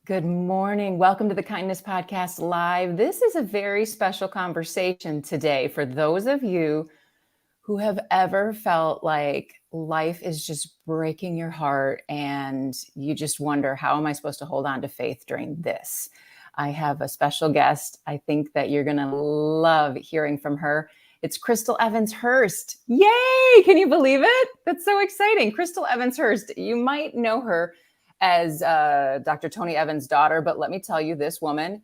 Good morning. Welcome to the Kindness Podcast Live. This is a very special conversation today for those of you who have ever felt like life is just breaking your heart and you just wonder, how am I supposed to hold on to faith during this? I have a special guest. I think that you're going to love hearing from her. It's Chrystal Evans Hurst. Yay! Can you believe it? That's so exciting. Chrystal Evans Hurst. You might know her as Dr. Tony Evans' daughter, but let me tell you, this woman,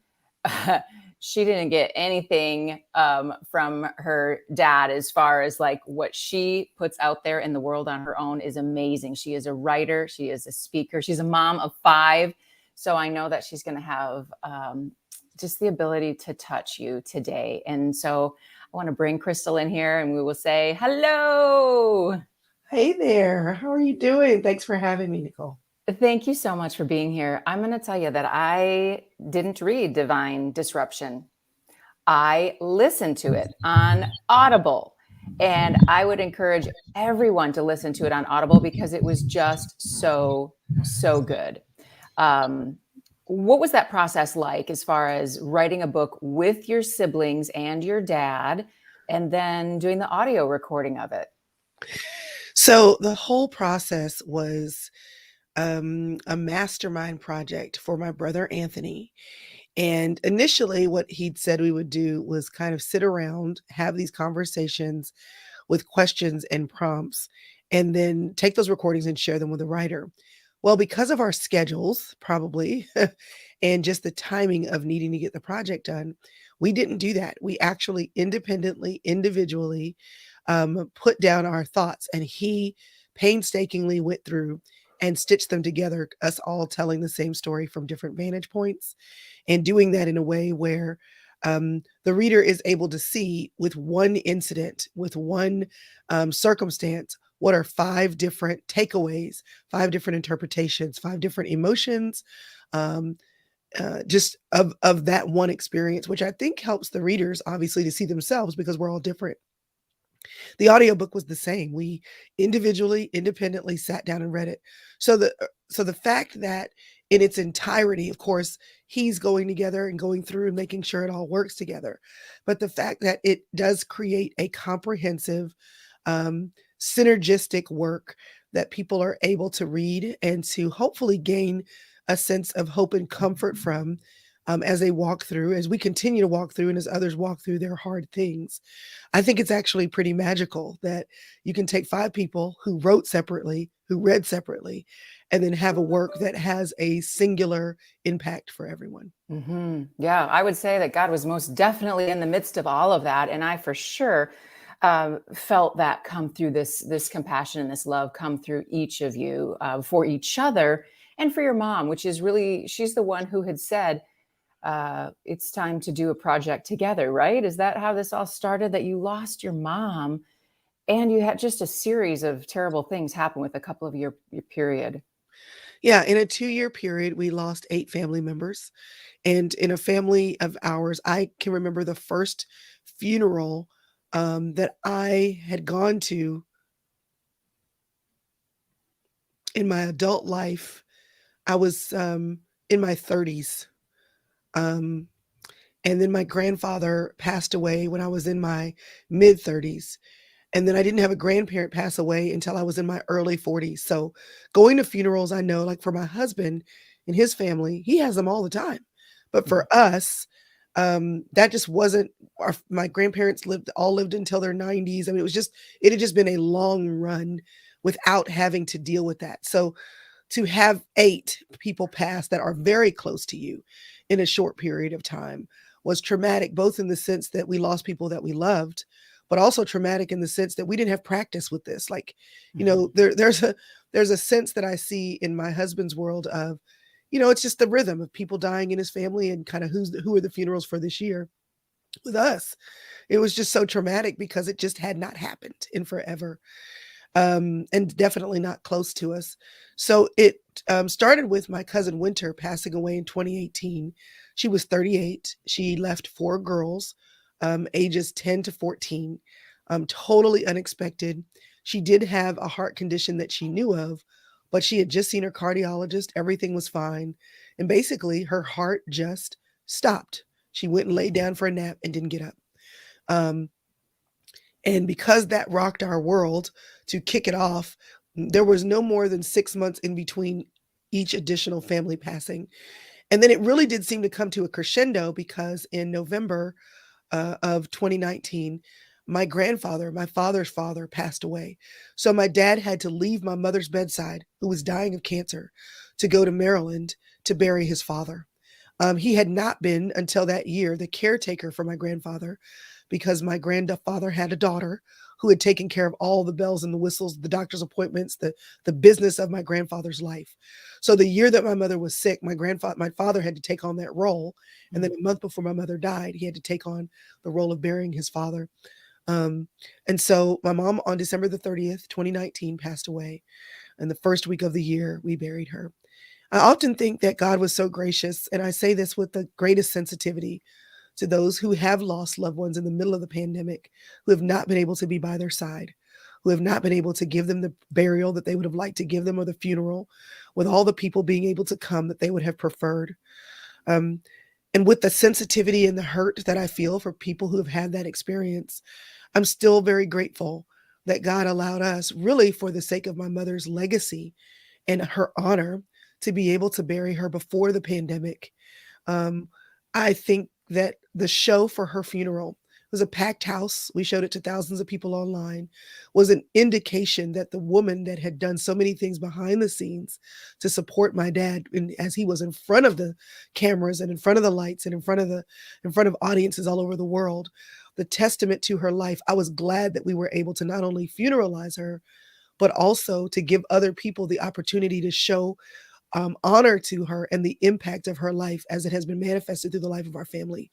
she didn't get anything from her dad as far as like what she puts out there in the world on her own is amazing. She is a writer. She is a speaker. She's a mom of 5. So I know that she's going to have just the ability to touch you today. And so I want to bring Chrystal in here and we will say, hello. Hey there. How are you doing? Thanks for having me, Nicole. Thank you so much for being here. I'm going to tell you that I didn't read Divine Disruption. I listened to it on Audible, and I would encourage everyone to listen to it on Audible because it was just so good. What was that process like as far as writing a book with your siblings and your dad, and then doing the audio recording of it? So the whole process was a mastermind project for my brother Anthony. And initially, what he'd said we would do was kind of sit around, have these conversations with questions and prompts, and then take those recordings and share them with the writer. Well, because of our schedules, probably, and just the timing of needing to get the project done, we didn't do that. We actually independently, individually put down our thoughts, and he painstakingly went through and stitched them together, us all telling the same story from different vantage points, and doing that in a way where the reader is able to see with one incident, with one circumstance, what are 5 different takeaways, 5 different interpretations, 5 different emotions, just of that one experience, which I think helps the readers obviously to see themselves because we're all different. The audiobook was the same. We individually, independently sat down and read it. So the fact that in its entirety, of course, he's going together and going through and making sure it all works together. But the fact that it does create a comprehensive, synergistic work that people are able to read and to hopefully gain a sense of hope and comfort from as they walk through, as we continue to walk through, and as others walk through their hard things. I think it's actually pretty magical that you can take 5 people who wrote separately, who read separately, and then have a work that has a singular impact for everyone. Mm-hmm. Yeah, I would say that God was most definitely in the midst of all of that. And I for sure felt that come through this compassion and this love come through each of you for each other and for your mom, which is really, she's the one who had said, it's time to do a project together, right? Is that how this all started? That you lost your mom and you had just a series of terrible things happen with a couple of your period. Yeah, in a 2-year period, we lost 8 family members. And in a family of ours, I can remember the first funeral that I had gone to in my adult life. I was in my 30s. Um, and then my grandfather passed away when I was in my mid 30s. And then I didn't have a grandparent pass away until I was in my early 40s. So going to funerals, I know, like for my husband and his family, he has them all the time. But for us, that just wasn't my grandparents lived until their 90s. I mean, it had just been a long run without having to deal with that. So to have 8 people pass that are very close to you in a short period of time was traumatic, both in the sense that we lost people that we loved, but also traumatic in the sense that we didn't have practice with this. Like, there's a sense that I see in my husband's world of, it's just the rhythm of people dying in his family and kind of who are the funerals for this year. With us, it was just so traumatic because it just had not happened in forever. And definitely not close to us. So it started with my cousin Winter passing away in 2018. She was 38. She left 4 girls, ages 10 to 14, totally unexpected. She did have a heart condition that she knew of, but she had just seen her cardiologist. Everything was fine. And basically, her heart just stopped. She went and laid down for a nap and didn't get up. Um, and because that rocked our world, to kick it off, there was no more than 6 months in between each additional family passing. And then it really did seem to come to a crescendo because in November of 2019, my grandfather, my father's father, passed away. So my dad had to leave my mother's bedside, who was dying of cancer, to go to Maryland to bury his father. He had not been until that year the caretaker for my grandfather because my grandfather had a daughter who had taken care of all the bells and the whistles, the doctor's appointments, the business of my grandfather's life. So the year that my mother was sick, my father had to take on that role. And then a month before my mother died, he had to take on the role of burying his father. Um, and so my mom on December the 30th, 2019 passed away. And the first week of the year, we buried her. I often think that God was so gracious, and I say this with the greatest sensitivity to those who have lost loved ones in the middle of the pandemic, who have not been able to be by their side, who have not been able to give them the burial that they would have liked to give them or the funeral, with all the people being able to come that they would have preferred. Um, and with the sensitivity and the hurt that I feel for people who have had that experience, I'm still very grateful that God allowed us, really for the sake of my mother's legacy and her honor, to be able to bury her before the pandemic. Um, I think that the show for her funeral was a packed house. We showed it to thousands of people online, was an indication that the woman that had done so many things behind the scenes to support my dad as he was in front of the cameras and in front of the lights and in front of audiences all over the world, the testament to her life. I was glad that we were able to not only funeralize her, but also to give other people the opportunity to show honor to her and the impact of her life as it has been manifested through the life of our family.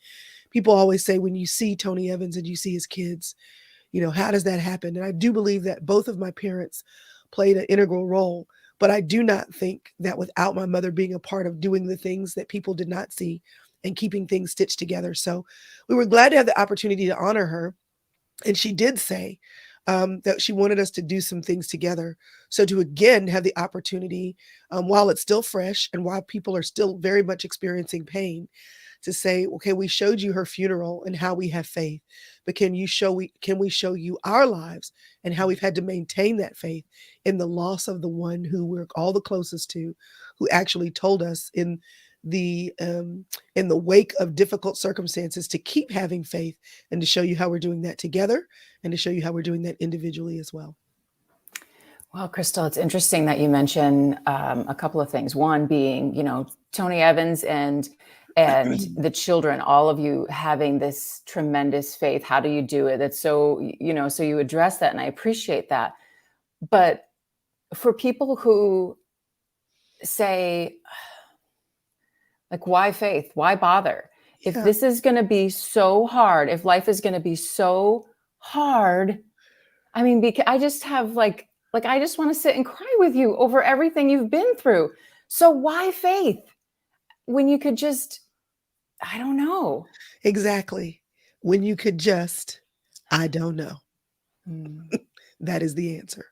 People always say, when you see Tony Evans and you see his kids, how does that happen? And I do believe that both of my parents played an integral role, but I do not think that without my mother being a part of doing the things that people did not see and keeping things stitched together. So we were glad to have the opportunity to honor her. And she did say that she wanted us to do some things together. So to again have the opportunity, while it's still fresh and while people are still very much experiencing pain, to say, okay, we showed you her funeral and how we have faith, but can we show you our lives and how we've had to maintain that faith in the loss of the one who we're all the closest to, who actually told us the in the wake of difficult circumstances to keep having faith, and to show you how we're doing that together and to show you how we're doing that individually as well. Well, Chrystal, it's interesting that you mention a couple of things. One being, Tony Evans and the children, all of you having this tremendous faith. How do you do it? That's so, so you address that, and I appreciate that. But for people who say, like, why faith? Why bother? If Yeah. this is going to be so hard, if life is going to be so hard, I mean, because I just have like I just want to sit and cry with you over everything you've been through. So why faith when you could just, I don't know. Exactly. When you could just, I don't know. Mm. That is the answer.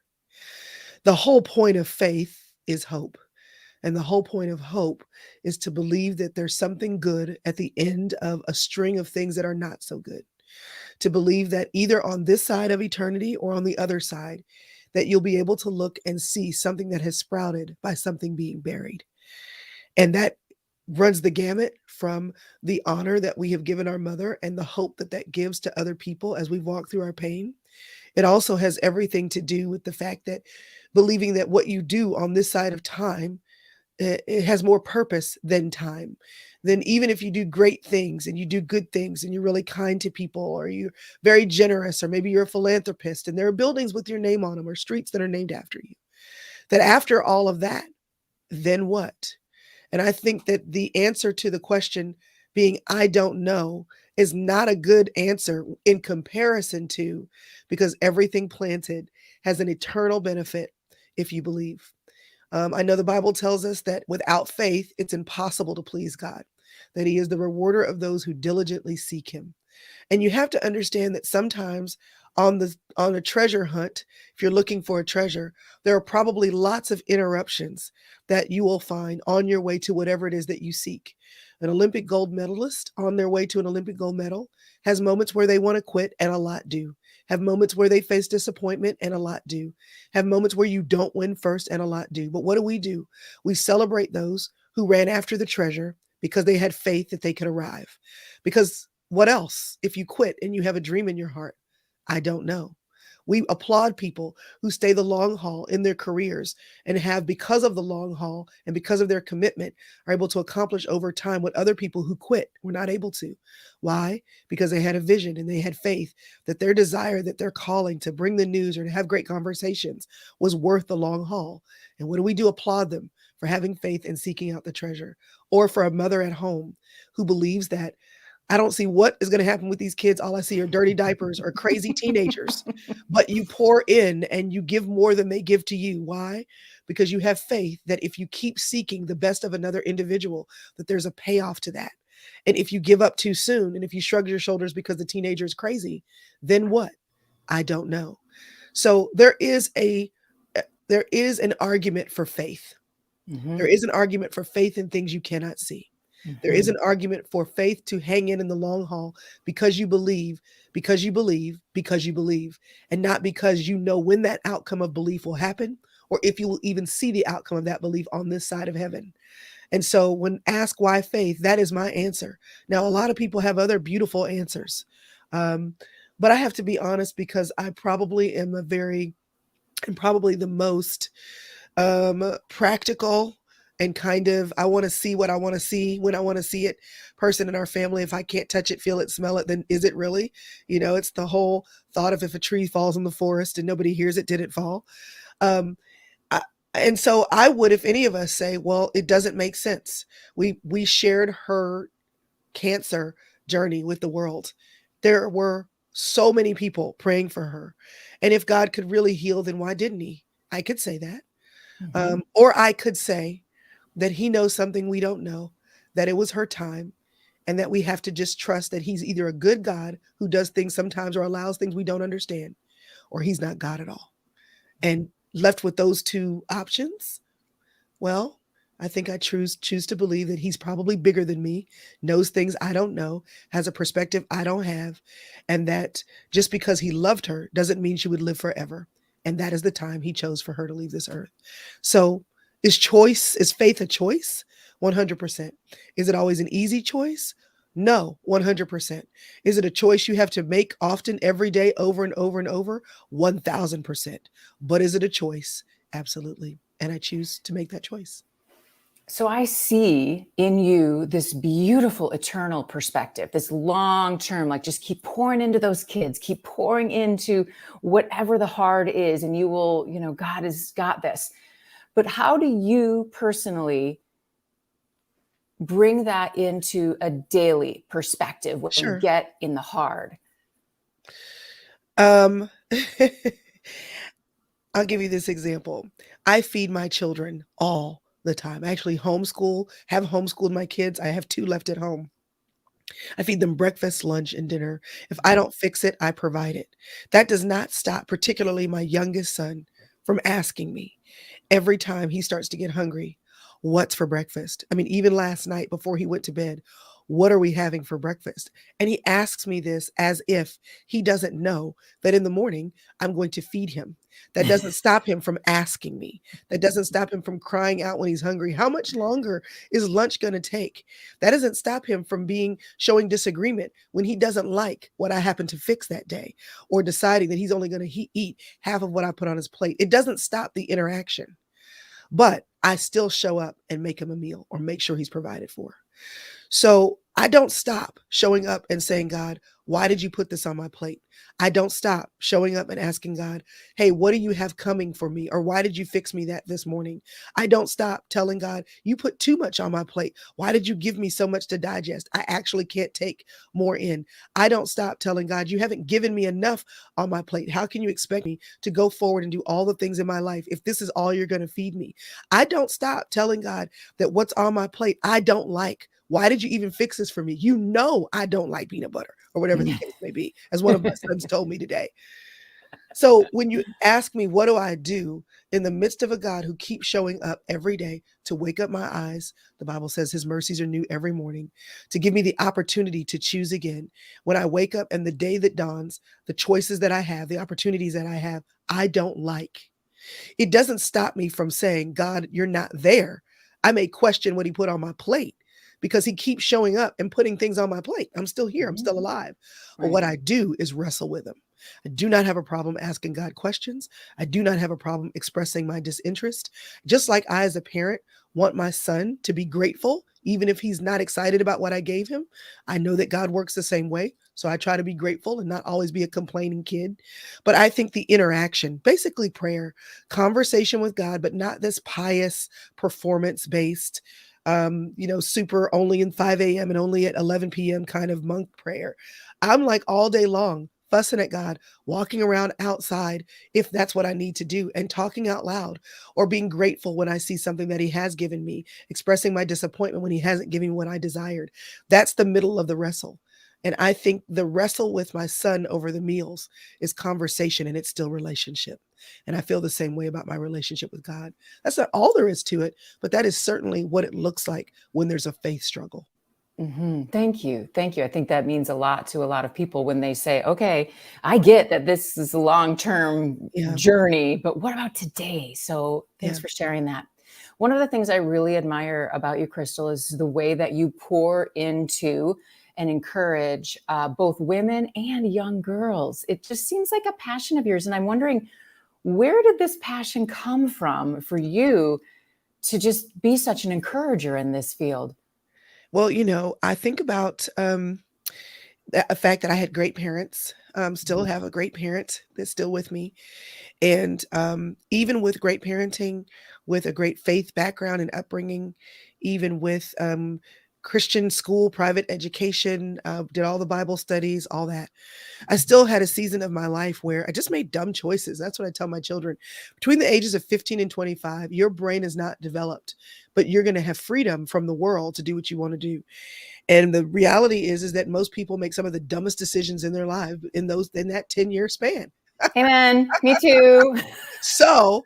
The whole point of faith is hope. And the whole point of hope is to believe that there's something good at the end of a string of things that are not so good. To believe that either on this side of eternity or on the other side, that you'll be able to look and see something that has sprouted by something being buried. And that runs the gamut from the honor that we have given our mother and the hope that that gives to other people as we walk through our pain. It also has everything to do with the fact that believing that what you do on this side of time, it has more purpose than time. Then even if you do great things and you do good things and you're really kind to people, or you're very generous, or maybe you're a philanthropist and there are buildings with your name on them or streets that are named after you, that after all of that, then what? And I think that the answer to the question being, I don't know, is not a good answer in comparison to, because everything planted has an eternal benefit if you believe. I know the Bible tells us that without faith, it's impossible to please God, that He is the rewarder of those who diligently seek Him. And you have to understand that sometimes on a treasure hunt, if you're looking for a treasure, there are probably lots of interruptions that you will find on your way to whatever it is that you seek. An Olympic gold medalist on their way to an Olympic gold medal has moments where they want to quit, and a lot do. Have moments where they face disappointment, and a lot do. Have moments where you don't win first, and a lot do. But what do? We celebrate those who ran after the treasure because they had faith that they could arrive. Because what else if you quit and you have a dream in your heart? I don't know. We applaud people who stay the long haul in their careers and have, because of the long haul and because of their commitment, are able to accomplish over time what other people who quit were not able to. Why? Because they had a vision and they had faith that their desire, that their calling to bring the news or to have great conversations was worth the long haul. And what do? Applaud them for having faith and seeking out the treasure. Or for a mother at home who believes that I don't see what is going to happen with these kids. All I see are dirty diapers or crazy teenagers. But you pour in and you give more than they give to you. Why? Because you have faith that if you keep seeking the best of another individual, that there's a payoff to that. And if you give up too soon and if you shrug your shoulders because the teenager is crazy, then what? I don't know. So there is an argument for faith. There is an argument for faith in things you cannot see. There is an argument for faith to hang in the long haul because you believe, because you believe, because you believe, and not because you know when that outcome of belief will happen or if you will even see the outcome of that belief on this side of heaven. And so when asked why faith, that is my answer. Now, a lot of people have other beautiful answers. But I have to be honest because I probably am probably the most practical and kind of, I want to see what I want to see when I want to see it person in our family. If I can't touch it, feel it, smell it, then is it really? It's the whole thought of if a tree falls in the forest and nobody hears it, did it fall? Um, and so I would, if any of us say, well, it doesn't make sense. We shared her cancer journey with the world. There were so many people praying for her. And if God could really heal, then why didn't he? I could say that. Or I could say that he knows something we don't know, that it was her time, and that we have to just trust that he's either a good God who does things sometimes or allows things we don't understand, or he's not God at all. And left with those two options, well, I think I choose to believe that he's probably bigger than me, knows things I don't know, has a perspective I don't have, and that just because he loved her doesn't mean she would live forever. And that is the time he chose for her to leave this earth. So is faith a choice? 100%. Is it always an easy choice? No, 100%. Is it a choice you have to make often, every day, over and over and over? 1000%. But is it a choice? Absolutely. And I choose to make that choice. So I see in you this beautiful eternal perspective, this long term, like just keep pouring into those kids, keep pouring into whatever the hard is, and you will, God has got this. But how do you personally bring that into a daily perspective when you get in the hard? I'll give you this example. I feed my children all the time. I actually have homeschooled my kids. I have 2 left at home. I feed them breakfast, lunch, and dinner. If I don't fix it, I provide it. That does not stop, particularly my youngest son, from asking me every time he starts to get hungry, what's for breakfast? I mean, even last night before he went to bed, what are we having for breakfast? And he asks me this as if he doesn't know that in the morning I'm going to feed him. That doesn't stop him from asking me. That doesn't stop him from crying out when he's hungry. How much longer is lunch going to take? That doesn't stop him from showing disagreement when he doesn't like what I happen to fix that day, or deciding that he's only going to eat half of what I put on his plate. It doesn't stop the interaction, but I still show up and make him a meal or make sure he's provided for. So I don't stop showing up and saying, God, why did you put this on my plate? I don't stop showing up and asking God, hey, what do you have coming for me? Or why did you fix me that this morning? I don't stop telling God, you put too much on my plate. Why did you give me so much to digest? I actually can't take more in. I don't stop telling God, you haven't given me enough on my plate. How can you expect me to go forward and do all the things in my life if this is all you're going to feed me? I don't stop telling God that what's on my plate, I don't like Why did you even fix this for me? You know I don't like peanut butter, or whatever the case may be, as one of my sons told me today. So when you ask me, what do I do in the midst of a God who keeps showing up every day to wake up my eyes? The Bible says his mercies are new every morning, to give me the opportunity to choose again. When I wake up and the day that dawns, the choices that I have, the opportunities that I have, I don't like. It doesn't stop me from saying, God, you're not there. I may question what he put on my plate because he keeps showing up and putting things on my plate. I'm still here. I'm still alive. But what Right. I do is wrestle with him. I do not have a problem asking God questions. I do not have a problem expressing my disinterest. Just like I, as a parent, want my son to be grateful, even if he's not excited about what I gave him. I know that God works the same way. So I try to be grateful and not always be a complaining kid. But I think the interaction, basically prayer, conversation with God, but not this pious, performance based, super only in 5 a.m. and only at 11 p.m. kind of monk prayer. I'm like all day long fussing at God, walking around outside if that's what I need to do, and talking out loud, or being grateful when I see something that he has given me, expressing my disappointment when he hasn't given me what I desired. That's the middle of the wrestle. And I think the wrestle with my son over the meals is conversation, and it's still relationship. And I feel the same way about my relationship with God. That's not all there is to it, but that is certainly what it looks like when there's a faith struggle. Thank you. Thank you. I think that means a lot to a lot of people when they say, okay, I get that this is a long-term Yeah. journey, but what about today? So thanks Yeah. for sharing that. One of the things I really admire about you, Chrystal, is the way that you pour into and encourage both women and young girls. It just seems like a passion of yours. And I'm wondering, where did this passion come from for you to just be such an encourager in this field? Well, I think about the fact that I had great parents, still Mhm. have a great parent that's still with me. And even with great parenting, with a great faith background and upbringing, even with Christian school, private education, did all the Bible studies, all that. I still had a season of my life where I just made dumb choices. That's what I tell my children. Between the ages of 15 and 25, your brain is not developed, but you're going to have freedom from the world to do what you want to do. And the reality is that most people make some of the dumbest decisions in their life in that 10-year span. Amen. Me too. So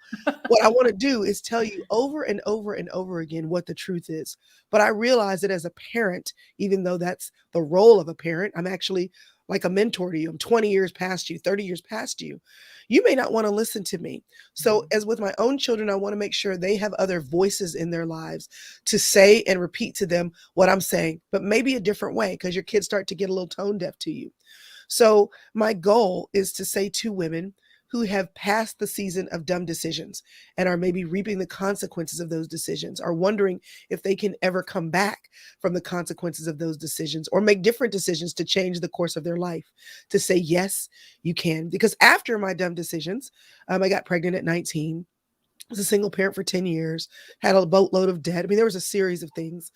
what I want to do is tell you over and over and over again what the truth is. But I realize that as a parent, even though that's the role of a parent, I'm actually like a mentor to you. I'm 20 years past you, 30 years past you. You may not want to listen to me. So, as with my own children, I want to make sure they have other voices in their lives to say and repeat to them what I'm saying, but maybe a different way, because your kids start to get a little tone deaf to you. So my goal is to say to women who have passed the season of dumb decisions and are maybe reaping the consequences of those decisions, are wondering if they can ever come back from the consequences of those decisions or make different decisions to change the course of their life, to say, yes, you can. Because after my dumb decisions, I got pregnant at 19, was a single parent for 10 years, had a boatload of debt. I mean, there was a series of things.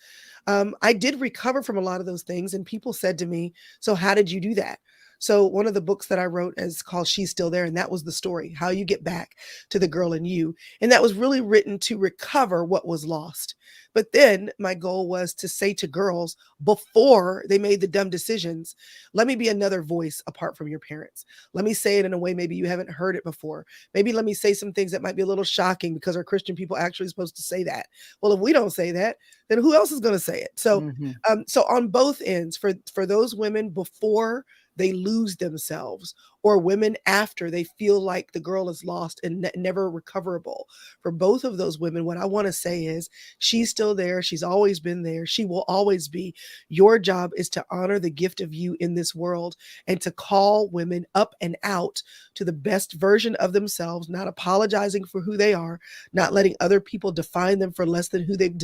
I did recover from a lot of those things. And people said to me, so how did you do that? So one of the books that I wrote is called She's Still There. And that was the story, how you get back to the girl in you. And that was really written to recover what was lost. But then my goal was to say to girls before they made the dumb decisions, let me be another voice apart from your parents. Let me say it in a way maybe you haven't heard it before. Maybe let me say some things that might be a little shocking because our Christian people actually supposed to say that. Well, if we don't say that, then who else is going to say it? So, Mhm. so on both ends, for those women before they lose themselves, or women after they feel like the girl is lost and never recoverable. For both of those women, what I want to say is she's still there. She's always been there. She will always be. Your job is to honor the gift of you in this world and to call women up and out to the best version of themselves, not apologizing for who they are, not letting other people define them for less than who they've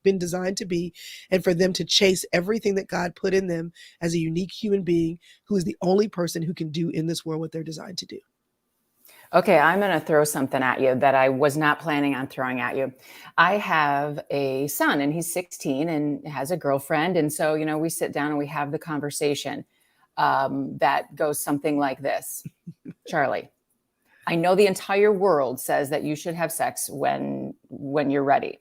been designed to be, and for them to chase everything that God put in them as a unique human being who is the only person who can do in this world what they're designed to do. Okay, I'm going to throw something at you that I was not planning on throwing at you. I have a son and he's 16 and has a girlfriend. And so, we sit down and we have the conversation that goes something like this. Charlie, I know the entire world says that you should have sex when you're ready.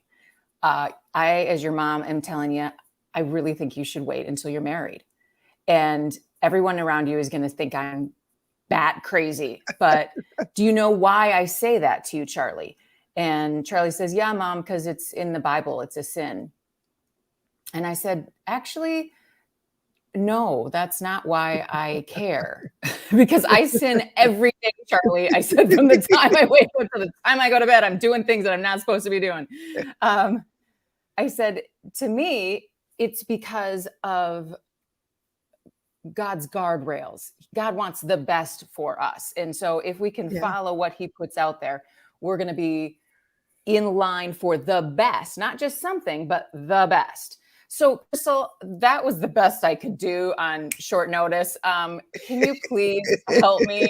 I, as your mom, am telling you, I really think you should wait until you're married. And everyone around you is going to think I'm bat crazy. But do you know why I say that to you, Charlie? And Charlie says, yeah, Mom, because it's in the Bible, it's a sin. And I said, actually, no, that's not why I care. Because I sin every day, Charlie. I said, from the time I wake up to the time I go to bed, I'm doing things that I'm not supposed to be doing. I said, to me, it's because of God's guardrails. God wants the best for us. And so if we can Yeah. follow what he puts out there, we're going to be in line for the best, not just something, but the best. So, Chrystal, that was the best I could do on short notice. Can you please help me?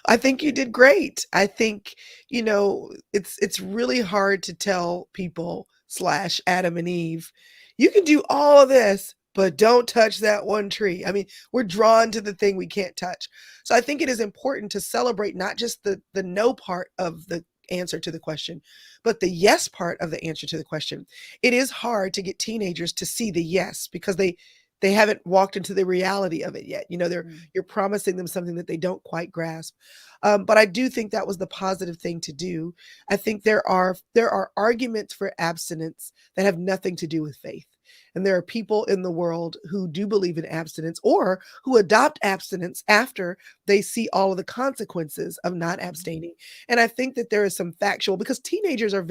I think you did great. I think, it's really hard to tell people slash Adam and Eve, you can do all of this, but don't touch that one tree. I mean, we're drawn to the thing we can't touch. So I think it is important to celebrate not just the no part of the answer to the question, but the yes part of the answer to the question. It is hard to get teenagers to see the yes because they haven't walked into the reality of it yet. You're promising them something that they don't quite grasp. But I do think that was the positive thing to do. I think there are arguments for abstinence that have nothing to do with faith. And there are people in the world who do believe in abstinence or who adopt abstinence after they see all of the consequences of not abstaining. And I think that there is some factual, because teenagers are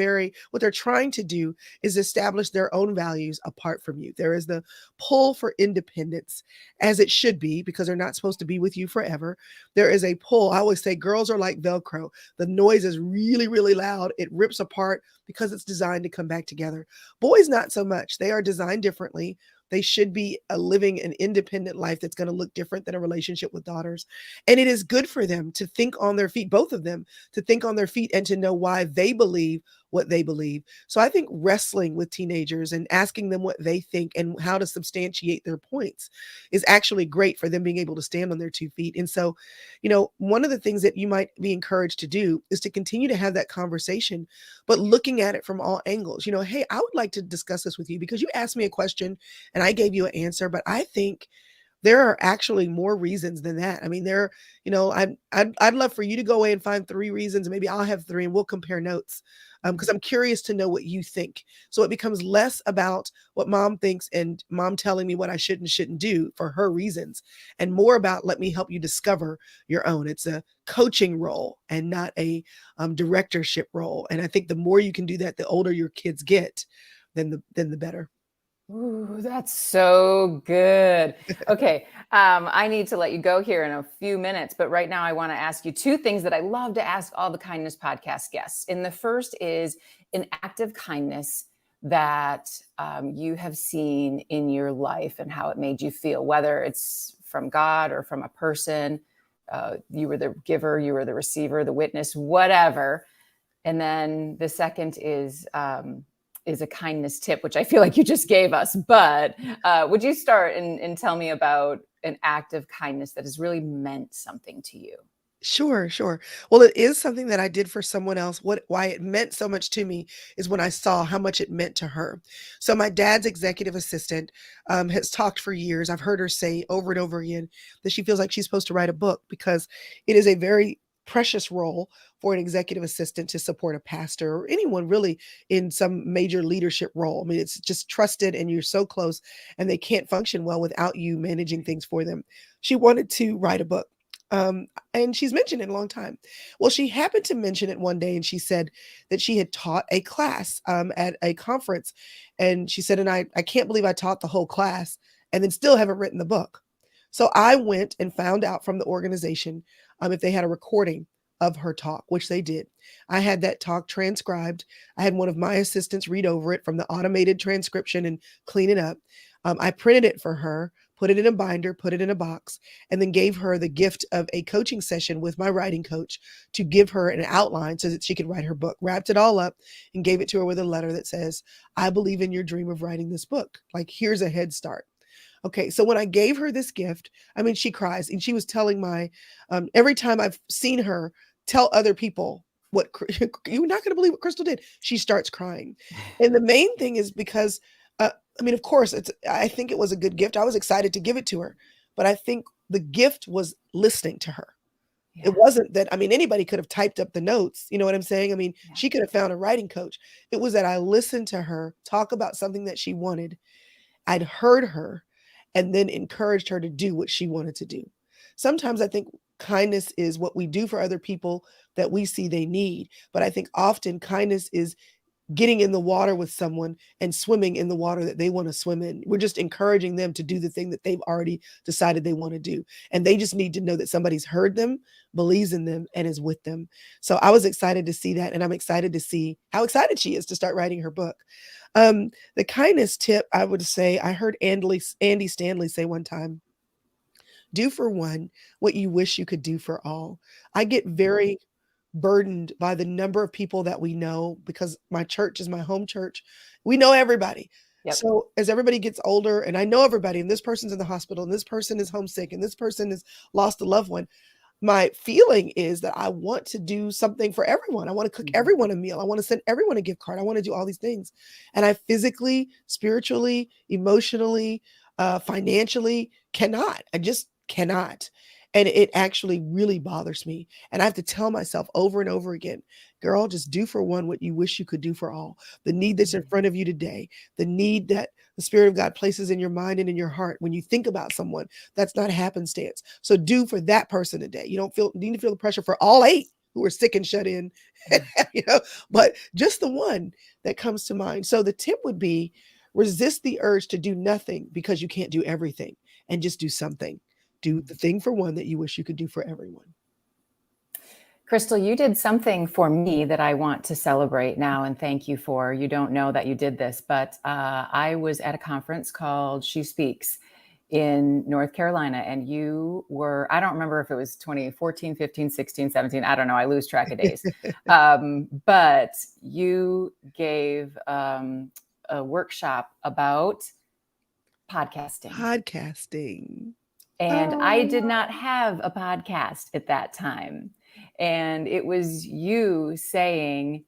what they're trying to do is establish their own values apart from you. There is the pull for independence, as it should be, because they're not supposed to be with you forever. There is a pull. I always say girls are like Velcro. The noise is really, really loud. It rips apart because it's designed to come back together. Boys, not so much. They are designed differently. They should be living an independent life that's going to look different than a relationship with daughters. And it is good for them to think on their feet, both of them, to think on their feet and to know why they believe what they believe. So I think wrestling with teenagers and asking them what they think and how to substantiate their points is actually great for them being able to stand on their 2 feet. And so, one of the things that you might be encouraged to do is to continue to have that conversation, but looking at it from all angles. Hey, I would like to discuss this with you because you asked me a question and I gave you an answer, but I think there are actually more reasons than that. I mean, I'd love for you to go away and find 3 reasons. Maybe I'll have 3 and we'll compare notes. Because I'm curious to know what you think. So it becomes less about what mom thinks and mom telling me what I should and shouldn't do for her reasons, and more about let me help you discover your own. It's a coaching role and not a directorship role. And I think the more you can do that, the older your kids get, then the better. Ooh, that's so good. Okay. I need to let you go here in a few minutes, but right now I want to ask you 2 things that I love to ask all the Kindness Podcast guests. And the first is an act of kindness that you have seen in your life and how it made you feel, whether it's from God or from a person. You were the giver, you were the receiver, the witness, whatever. And then the second is a kindness tip, which I feel like you just gave us. But would you start and tell me about an act of kindness that has really meant something to you? Sure, sure. Well, it is something that I did for someone else. Why it meant so much to me is when I saw how much it meant to her. So my dad's executive assistant has talked for years. I've heard her say over and over again that she feels like she's supposed to write a book because it is a very precious role for an executive assistant to support a pastor or anyone really in some major leadership role. I mean, it's just trusted and you're so close and they can't function well without you managing things for them. She wanted to write a book. And she's mentioned it a long time. Well, she happened to mention it one day and she said that she had taught a class at a conference. And she said, and I can't believe I taught the whole class and then still haven't written the book. So I went and found out from the organization if they had a recording of her talk, which they did. I had that talk transcribed. I had one of my assistants read over it from the automated transcription and clean it up. I printed it for her, put it in a binder, put it in a box, and then gave her the gift of a coaching session with my writing coach to give her an outline so that she could write her book. Wrapped it all up and gave it to her with a letter that says, I believe in your dream of writing this book. Like, here's a head start. Okay, so when I gave her this gift, I mean, she cries, and she was telling every time I've seen her tell other people what you're not going to believe what Chrystal did, she starts crying. And the main thing is because I mean, of course, I think it was a good gift. I was excited to give it to her, but I think the gift was listening to her. Yeah. It wasn't that, I mean, anybody could have typed up the notes. You know what I'm saying? I mean, Yeah. she could have found a writing coach. It was that I listened to her talk about something that she wanted. I'd heard her and then encouraged her to do what she wanted to do. Sometimes I think kindness is what we do for other people that we see they need. But I think often kindness is getting in the water with someone and swimming in the water that they want to swim in. We're just encouraging them to do the thing that they've already decided they want to do. And they just need to know that somebody's heard them, believes in them, and is with them. So I was excited to see that. And I'm excited to see how excited she is to start writing her book. The kindness tip, I would say, I heard Andy Stanley say one time, do for one what you wish you could do for all. I get very burdened by the number of people that we know because my church is my home church. We know everybody. Yep. So as everybody gets older and I know everybody and this person's in the hospital and this person is homesick and this person has lost a loved one, my feeling is that I want to do something for everyone. I want to cook everyone a meal. I want to send everyone a gift card. I want to do all these things. And I physically, spiritually, emotionally, financially cannot. I just cannot. And it actually really bothers me. And I have to tell myself over and over again, girl, just do for one what you wish you could do for all. The need that's in front of you today, the need that the Spirit of God places in your mind and in your heart when you think about someone, that's not happenstance. So do for that person today. You don't need to feel the pressure for all 8 who are sick and shut in, but just the one that comes to mind. So the tip would be resist the urge to do nothing because you can't do everything, and just do something. Do the thing for one that you wish you could do for everyone. Chrystal, you did something for me that I want to celebrate now and thank you for. You don't know that you did this, but I was at a conference called She Speaks in North Carolina, and you were, I don't remember if it was 2014, 15, 16, 17, I don't know, I lose track of days. But you gave a workshop about podcasting. And I did not have a podcast at that time. And it was you saying,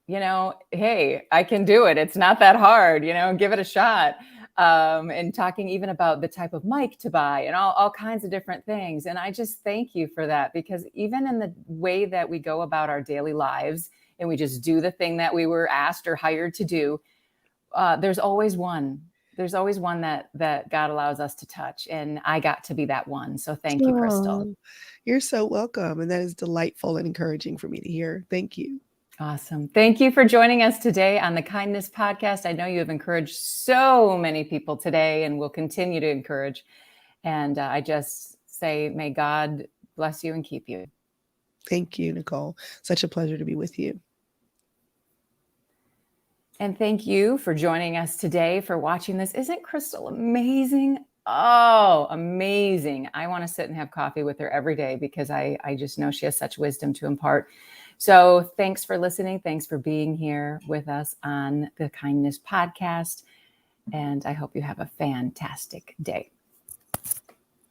hey, I can do it. It's not that hard, give it a shot. And talking even about the type of mic to buy and all kinds of different things. And I just thank you for that, because even in the way that we go about our daily lives and we just do the thing that we were asked or hired to do, there's always one that God allows us to touch. And I got to be that one. So thank you, Chrystal. You're so welcome. And that is delightful and encouraging for me to hear. Thank you. Awesome. Thank you for joining us today on the Kindness Podcast. I know you have encouraged so many people today and will continue to encourage. And I just say, may God bless you and keep you. Thank you, Nicole. Such a pleasure to be with you. And thank you for joining us today, for watching this. Isn't Chrystal amazing? Oh, amazing. I want to sit and have coffee with her every day because I just know she has such wisdom to impart. So thanks for listening. Thanks for being here with us on the Kindness Podcast. And I hope you have a fantastic day.